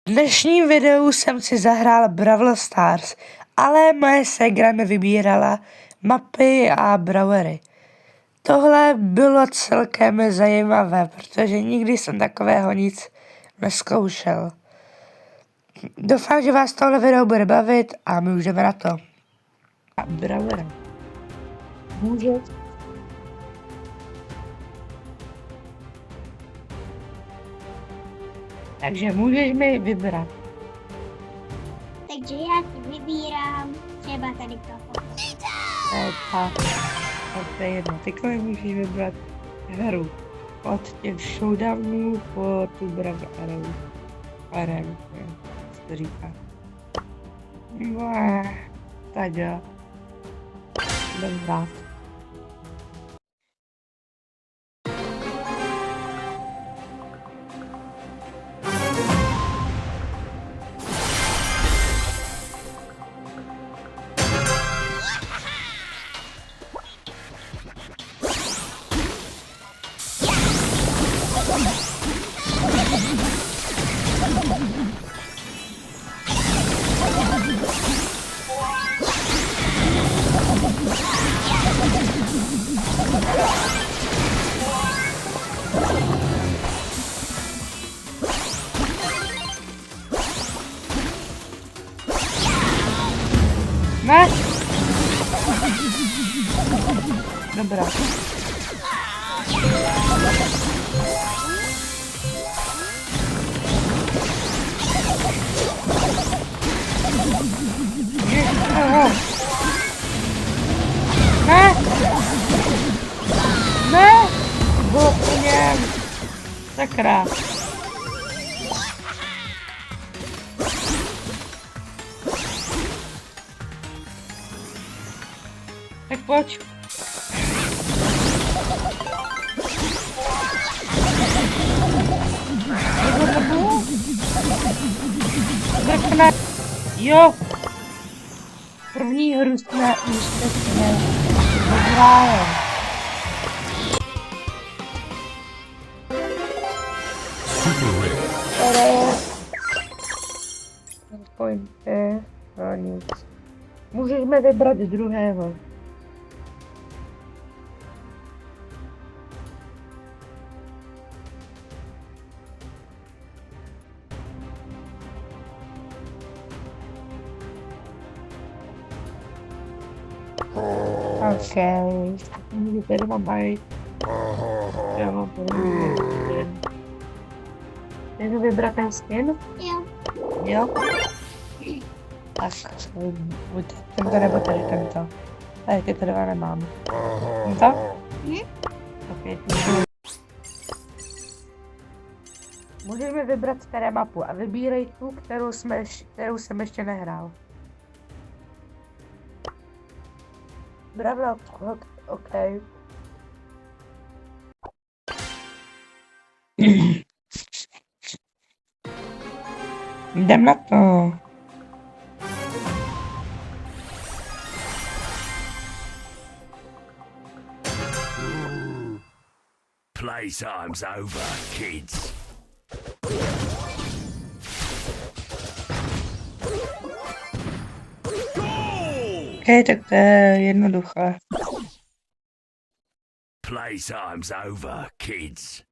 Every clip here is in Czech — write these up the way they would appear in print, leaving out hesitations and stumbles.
dnešním videu jsem si zahrál Brawl Stars, ale moje ségra mi vybírala mapy a brawlery. Tohle bylo celkem zajímavé, protože nikdy jsem takového nic nezkoušel. Doufám, že vás tohle video bude bavit a my už jdeme na to. Brawler. Může? Takže můžeš mi vybrat. Takže já si vybírám třeba tady toho. To je jedno. Teďka mi můžeš vybrat hru. Od těch showdownů po tu Brawl Arenu. Co to říká? Tak jo. Jdem hrát. Ne! Dobrá. Ne! Ne! Bylo po něm! Sakra! Tak pojď. Vrchne. Jo. První hru jsme úspěšně vyhráli. Pointy. No nic. Můžeme vybrat druhého. Okay, můžu tady mám bajt. Já mám první skin. Můžu vybrat ten skin? Jo. Jo? Tak, buď tento nebo tady tento. Tady ty dva nemám. Tento? Okay, můžeme vybrat tady mapu a vybírej tu, kterou jsem ještě nehrál. Bravo, ok. Jdem na to. Playtime's over, kids. Ok, tak to je jednoduché. Playtime's over, kids.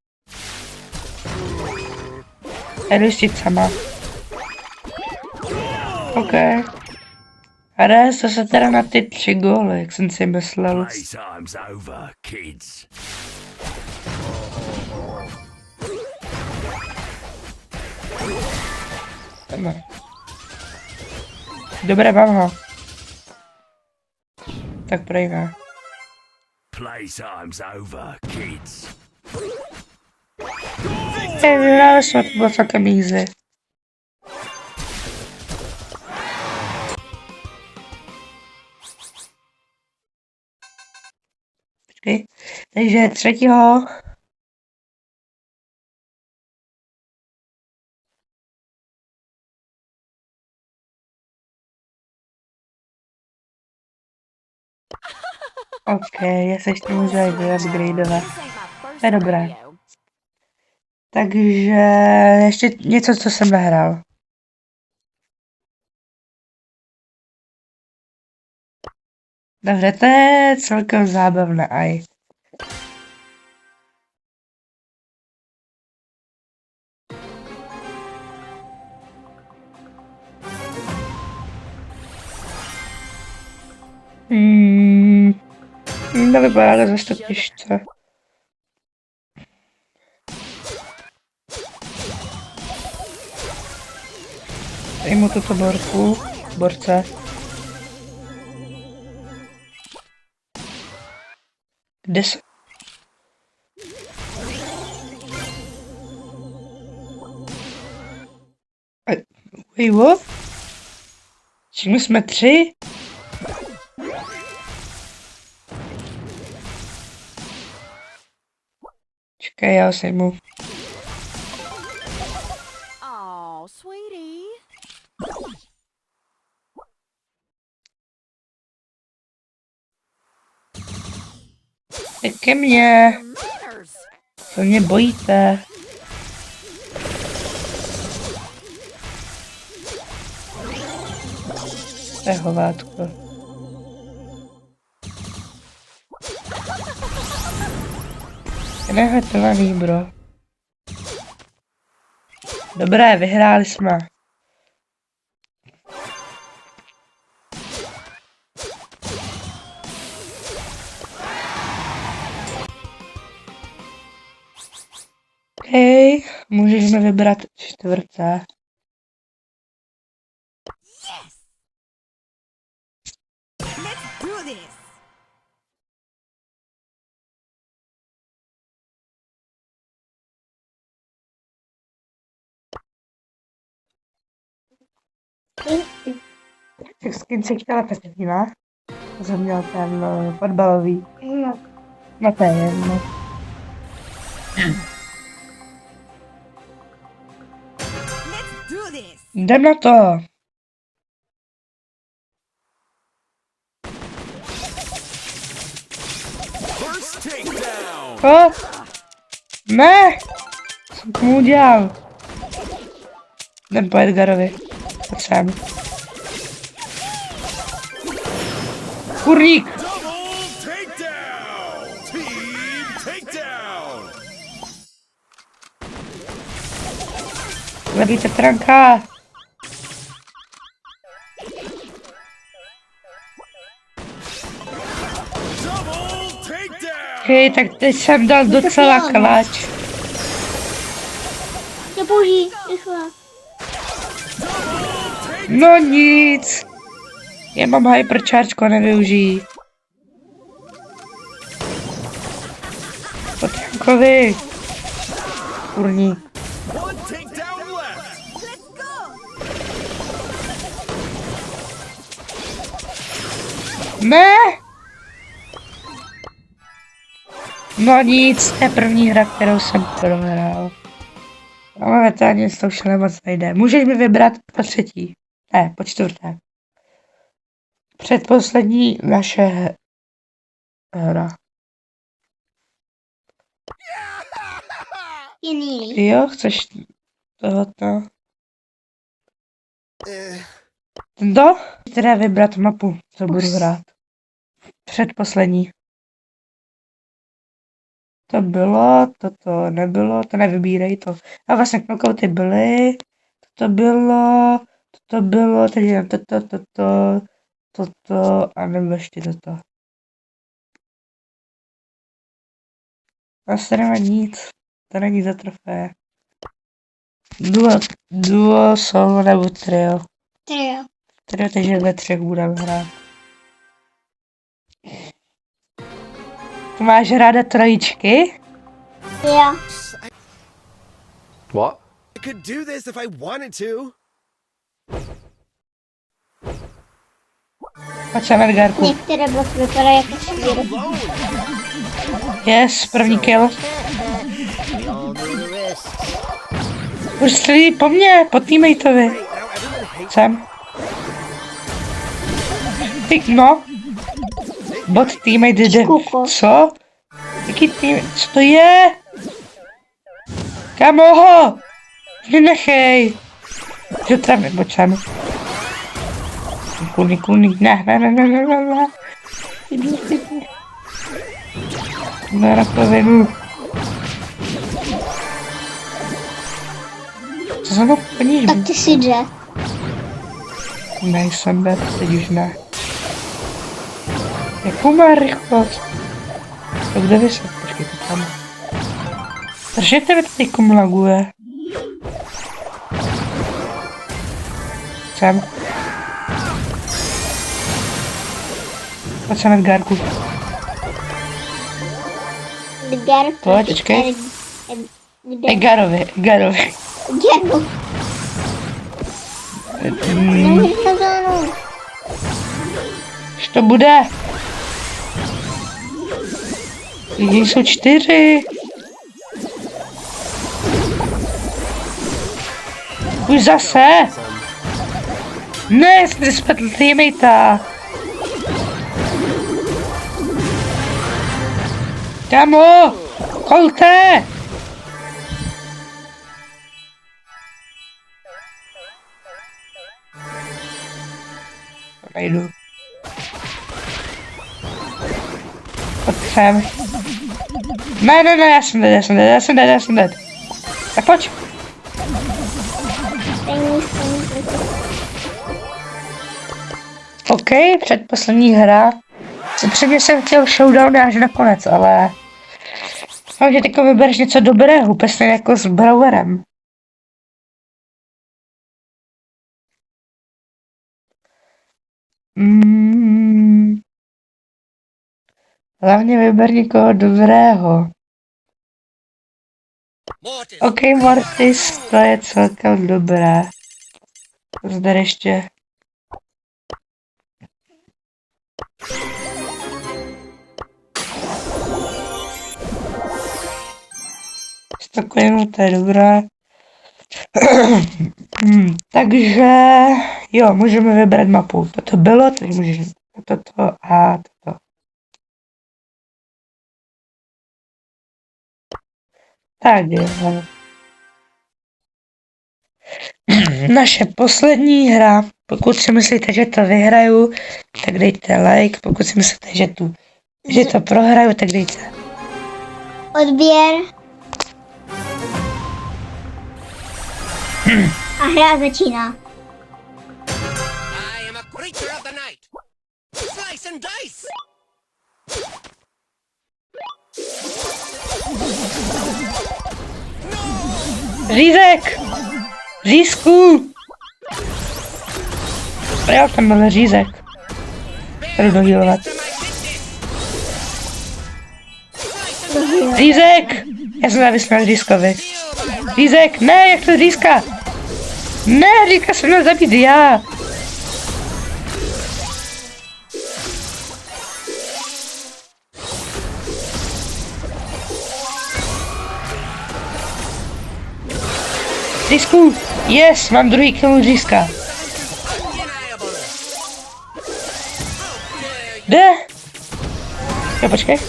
Jdu s sama. Ok. A jde se teda na ty 3 góly, jak jsem si myslel. Playtime's over, kids. Dobré, mám ho. Tak projíme. Playtime's over, kids. To bylo celkem easy. Počkej. Takže třetího. Ok, já se ještě můžu aj vyupgradeovat. To je dobré. Takže ještě něco, co jsem nehrál. Dobře, to je celkem zábavné aj. To vypadá zase to těžce. Dej mu tuto borce. Kde se... Wait, what? Čím jsme 3? Čekaj, já sejmu. Oh, sweetie. Ke mně. Manners. To mě bojíte. To je hovátko. Nehatovaný, bro. Dobré, vyhráli jsme. Hej, můžeš mi vybrat čtvrté. Let's do this. S kým se chtěla Petrina? Jsem měl ten fotbalový. No to je jedno. Let's do this. Jdem na to. First takedown. O! Ne! Co jsem tomu udělal? Jdem po Edgarovi. Potřebuji. Kurník! Double takedown. Team takedown. Zabijte Franka! Double takedown. Hej, tak teď jsem dal docela kalač. Je boží, rychle. No nic. Já mám hypercharge, nevyužijí. Po Frankovi. Kurník. One takedown left. Let's go. Ne! No nic, to je první hra, kterou jsem prohrál. Ale to ani z toho už moc nejde. Můžeš mi vybrat po třetí. Ne, po čtvrté. Předposlední naše hra. Jiný. Jo, chceš tohoto? Tento? Teda vybrat mapu, co budu hrát. Předposlední. To bylo, toto nebylo, to nevybírej to. A vlastně knockouty byly, toto bylo, teď jenom toto a nebo ještě toto. Vlastně nemá nic, to není za trofé. Duo, solo nebo trio. Trio. Trio, takže ve třech budeme hrát. Ty máš ráda trojičky? Jo. What? I could do this if I wanted to. Pojď sem, Edgarku. Některé boss vypadají jako švíry. Yes, první kill. We all know the risks. Už střílí po mně, po teammateovi. Hey, now everyone hates Sem. Ty, no. Bot teammate jde. Kuko. Co? Jaký teammate? Co to je? Kamo ho? Vynechej. Že tam pojď sem. Kulník, ne. Na rakovinu. Co za mnou plníš? Tak ty si jde. Nejsem bet, teď už ne. Jakou má rychlost? To kde vyset? Počkejte tam. Držíte mi tady kumlaguje. Sem. Pojď sem Edgarku. Edgar. Pojď, počkej. Kde? Edgarovi. Edgaru. Nemůžeš na zónu. Už to bude. Lidi jsou 4. Už zase. Ne, jsem si spletl teammatea. Kámo, kolte. Nejdu. Pojď sem. Ne, já jsem dead. Tak pojď. OK, předposlední hra. Předně jsem chtěl showdown až nakonec, ale... Mám, že teďko vybereš něco dobrého, přesně jako s Browerem. Hlavně vyber někoho dobrého. OK, Mortis, to je celkem dobré. Zde ještě. To je dobré. Takže jo, můžeme vybrat mapu. Toto bylo, teď můžeme toto a toto. Tak jo. Naše poslední hra. Pokud si myslíte, že to vyhraju, tak dejte like. Pokud si myslíte, že to prohraju, tak dejte odběr. A hra začíná. I am a creature of the night. Slice and dice. Řízek! Řízku! Jo, tam byl řízek. Jdu dohýlovat. Řízek! Já jsem závislý na řízkovi. Řízek, ne, jak to řízka? Ne, řízka se měl zabít já. Řízku, yes, mám druhý kill řízka. Jde? Jo, počkej.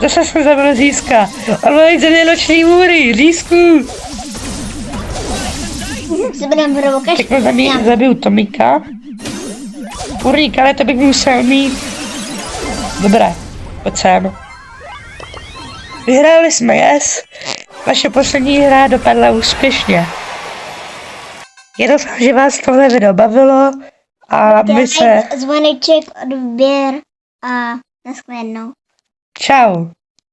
Zase jsem zabil řízka. Ale jde ze noční můry, řízku. Se budeme provokač. Tak zabiju Tomika. Kurník, ale to bych musel mít. Dobré, pojď sem. Vyhráli jsme, yes. Vaše poslední hra dopadla úspěšně. Já doufám, že vás tohle video bavilo a my se... Zvoneček, odběr a nashledanou. Čau.